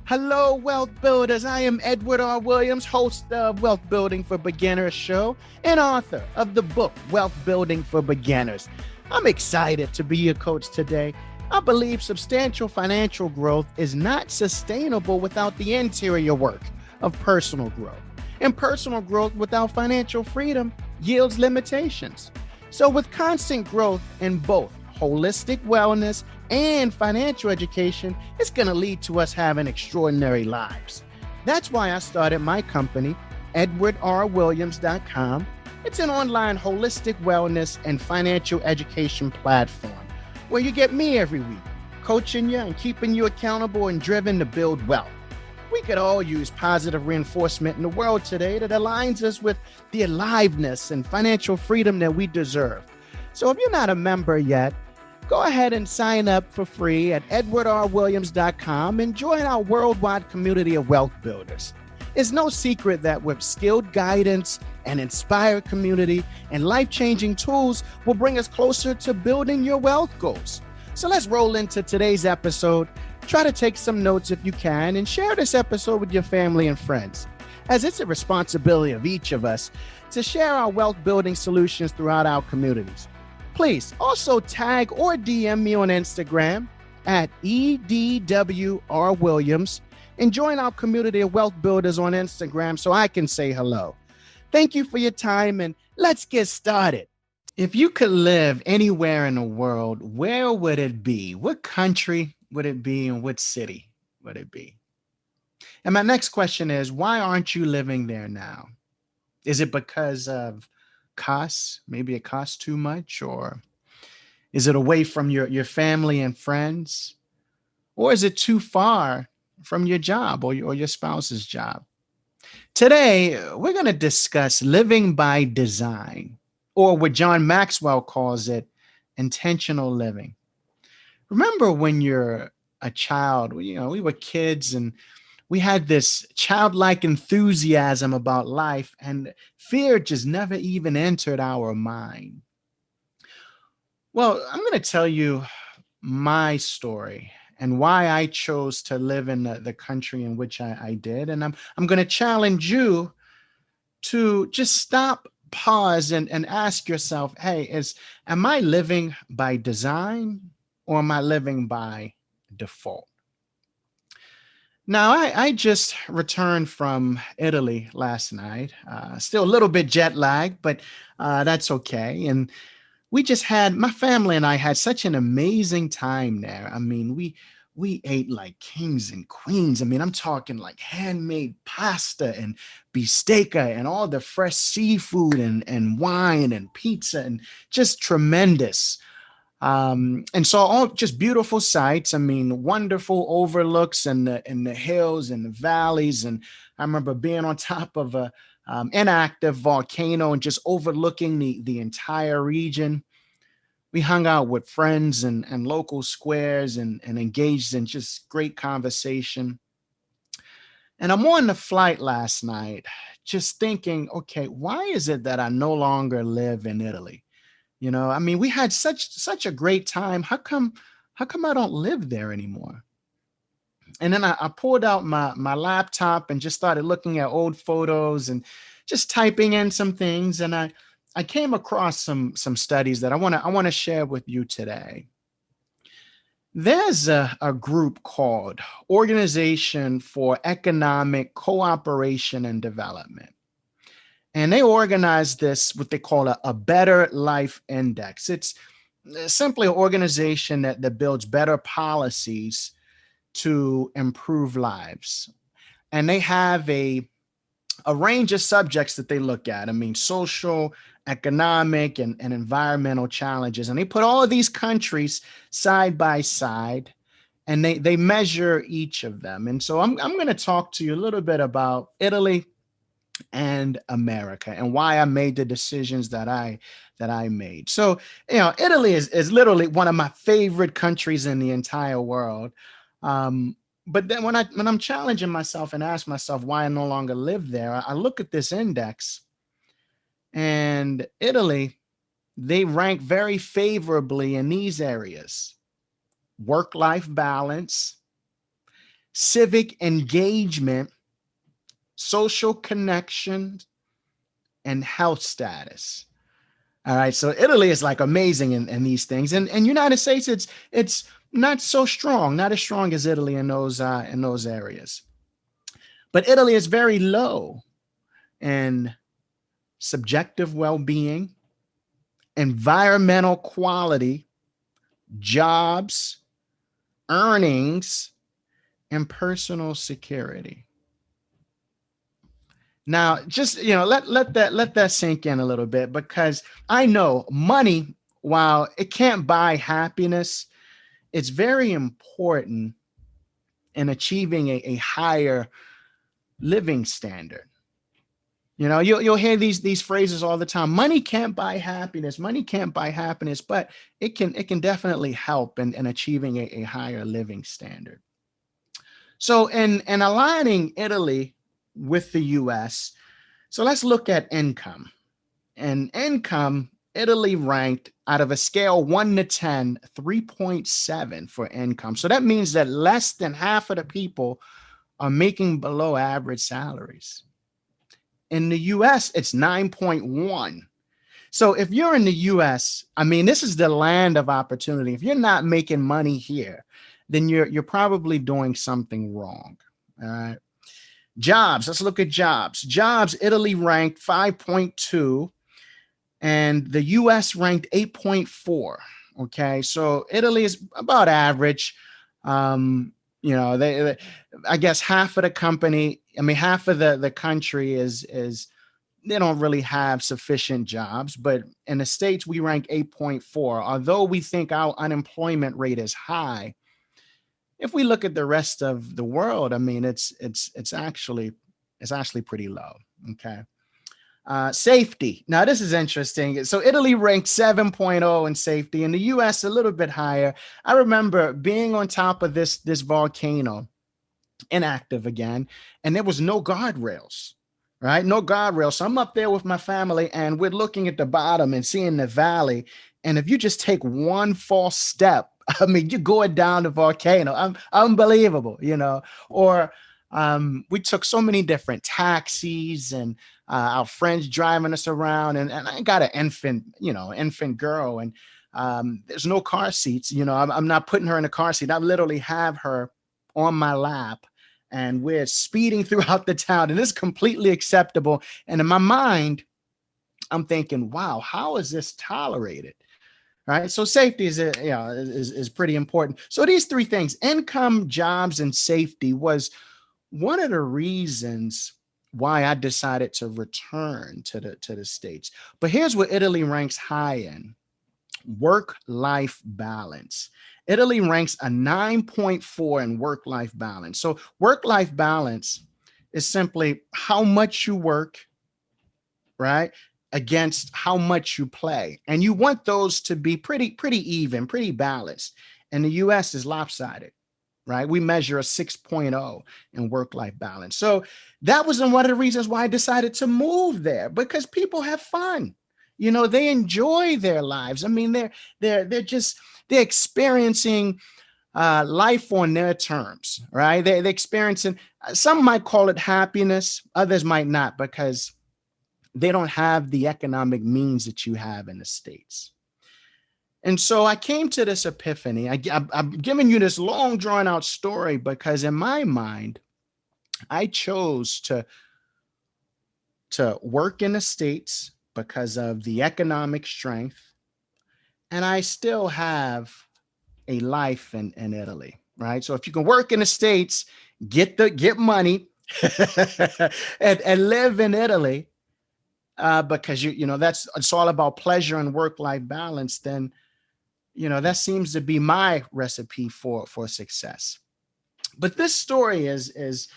Hello, Wealth Builders. I am Edward R. Williams, host of Wealth Building for Beginners show and author of the book Wealth Building for Beginners. I'm excited to be your coach today. I believe substantial financial growth is not sustainable without the interior work of personal growth. And personal growth without financial freedom yields limitations. So, with constant growth in both holistic wellness and financial education, it's going to lead to us having extraordinary lives. That's why I started my company, EdwardRWilliams.com. It's an online holistic wellness and financial education platform where you get me every week, coaching you and keeping you accountable and driven to build wealth. We could all use positive reinforcement in the world today that aligns us with the aliveness and financial freedom that we deserve. So if you're not a member yet, go ahead and sign up for free at edwardrwilliams.com and join our worldwide community of wealth builders. It's no secret that with skilled guidance, an inspired community, and life-changing tools will bring us closer to building your wealth goals. So let's roll into today's episode. Try to take some notes if you can and share this episode with your family and friends, as it's a responsibility of each of us to share our wealth building solutions throughout our communities. Please also tag or DM me on Instagram at EDWRWilliams and join our community of wealth builders on Instagram so I can say hello. Thank you for your time and let's get started. If you could live anywhere in the world, where would it be? What country would it be and what city would it be? And my next question is, why aren't you living there now? Is it because of costs? Maybe it costs too much, or is it away from your family and friends? Or is it too far from your job or your spouse's job? Today, we're going to discuss living by design, or what John Maxwell calls it, intentional living. Remember when you're a child, we were kids and we had this childlike enthusiasm about life, and fear just never even entered our mind. Well, I'm going to tell you my story and why I chose to live in the country in which I did. And I'm going to challenge you to just stop, pause, and ask yourself, hey, am I living by design or am I living by default? Now, I just returned from Italy last night. Still a little bit jet lagged, but that's okay. And my family and I had such an amazing time there. I mean, we ate like kings and queens. I mean, I'm talking like handmade pasta and bistecca and all the fresh seafood and wine and pizza and just tremendous. And saw all just beautiful sights. I mean, wonderful overlooks and the hills and the valleys. And I remember being on top of a inactive volcano and just overlooking the entire region. We hung out with friends and local squares and engaged in just great conversation. And I'm on the flight last night, just thinking, okay, why is it that I no longer live in Italy? I mean, we had such a great time. How come I don't live there anymore? And then I pulled out my laptop and just started looking at old photos and just typing in some things. And I came across some studies that I want to share with you today. There's a group called Organization for Economic Cooperation and Development. And they organize this, what they call a Better Life Index. It's simply an organization that builds better policies to improve lives. And they have a range of subjects that they look at. I mean, social, economic, and environmental challenges. And they put all of these countries side by side and they measure each of them. And so I'm going to talk to you a little bit about Italy and America and why I made the decisions that I made. So, Italy is literally one of my favorite countries in the entire world. But then when I'm challenging myself and ask myself why I no longer live there, I look at this index and Italy, they rank very favorably in these areas: work-life balance, civic engagement, social connection, and health status. All right. So Italy is like amazing in these things. And United States, it's not so strong, not as strong as Italy in those areas. But Italy is very low in subjective well-being, environmental quality, jobs, earnings, and personal security. Now, just let that sink in a little bit, because I know money, while it can't buy happiness, it's very important in achieving a higher living standard. You'll hear these phrases all the time. Money can't buy happiness. Money can't buy happiness, but it can definitely help in achieving a higher living standard. So in aligning Italy with the US, so let's look at income. And income, Italy ranked out of a scale 1 to 10, 3.7 for income. So that means that less than half of the people are making below average salaries. In the US, it's 9.1. So if you're in the US, I mean, this is the land of opportunity. If you're not making money here, then you're probably doing something wrong. All right. Jobs, let's look at jobs. Jobs, Italy ranked 5.2 and the US ranked 8.4. Okay. So Italy is about average. They I guess half of the company, I mean, half of the country is they don't really have sufficient jobs. But in the States, we rank 8.4. Although we think our unemployment rate is high, if we look at the rest of the world, I mean, it's actually pretty low. Okay. Safety. Now, this is interesting. So Italy ranked 7.0 in safety, and the US a little bit higher. I remember being on top of this volcano, inactive again, and there was no guardrails, right? No guardrails. So I'm up there with my family, and we're looking at the bottom and seeing the valley. And if you just take one false step, I mean, you're going down the volcano. Unbelievable. Or we took so many different taxis, and our friends driving us around, and I got an infant girl, and there's no car seats. I'm not putting her in a car seat. I literally have her on my lap, and we're speeding throughout the town, and it's completely acceptable. And in my mind, I'm thinking, wow, how is this tolerated? Right. So safety is pretty important. So these three things: income, jobs, and safety, was one of the reasons why I decided to return to the States. But here's what Italy ranks high in: work-life balance. Italy ranks a 9.4 in work-life balance. So work-life balance is simply how much you work, right, against how much you play. And you want those to be pretty even, pretty balanced. And the US is lopsided, right? We measure a 6.0 in work-life balance. So that was one of the reasons why I decided to move there, because people have fun. They enjoy their lives. I mean, they're experiencing life on their terms, right? They're experiencing, some might call it happiness, others might not, because they don't have the economic means that you have in the States. And so I came to this epiphany. I'm giving you this long, drawn out story because in my mind, I chose to work in the States because of the economic strength. And I still have a life in Italy, right? So if you can work in the States, get money and live in Italy, because that's it's all about pleasure and work-life balance, then that seems to be my recipe for success. But this story is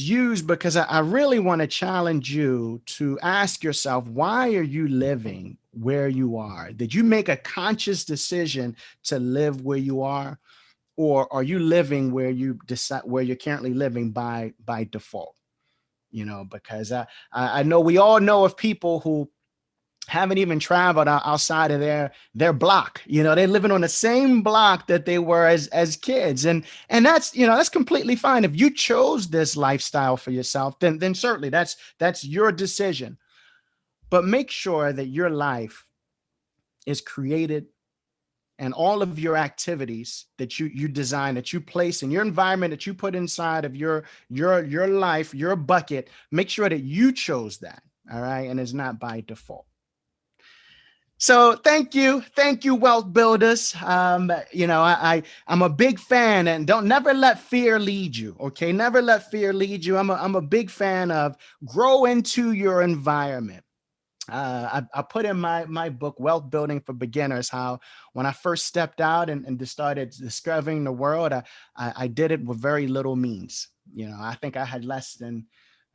used because I really want to challenge you to ask yourself, why are you living where you are? Did you make a conscious decision to live where you are, or are you living where you're currently living by default? Because I know we all know of people who haven't even traveled outside of their block. They're living on the same block that they were as kids. And that's, that's completely fine. If you chose this lifestyle for yourself, then certainly that's your decision. But make sure that your life is created, and all of your activities that you design, that you place in your environment, that you put inside of your life, your bucket, make sure that you chose that. All right. And it's not by default. So thank you, wealth builders. I'm a big fan, and don't never let fear lead you. Okay, never let fear lead you. I'm a big fan of grow into your environment. I put in my book, Wealth Building for Beginners, how when I first stepped out and just started discovering the world, I did it with very little means. I think I had less than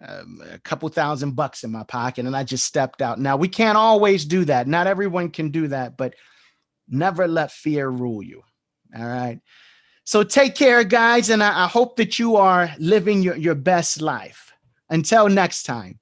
a couple $1,000 in my pocket, and I just stepped out. Now, we can't always do that. Not everyone can do that, but never let fear rule you. All right. So take care, guys, and I hope that you are living your best life. Until next time.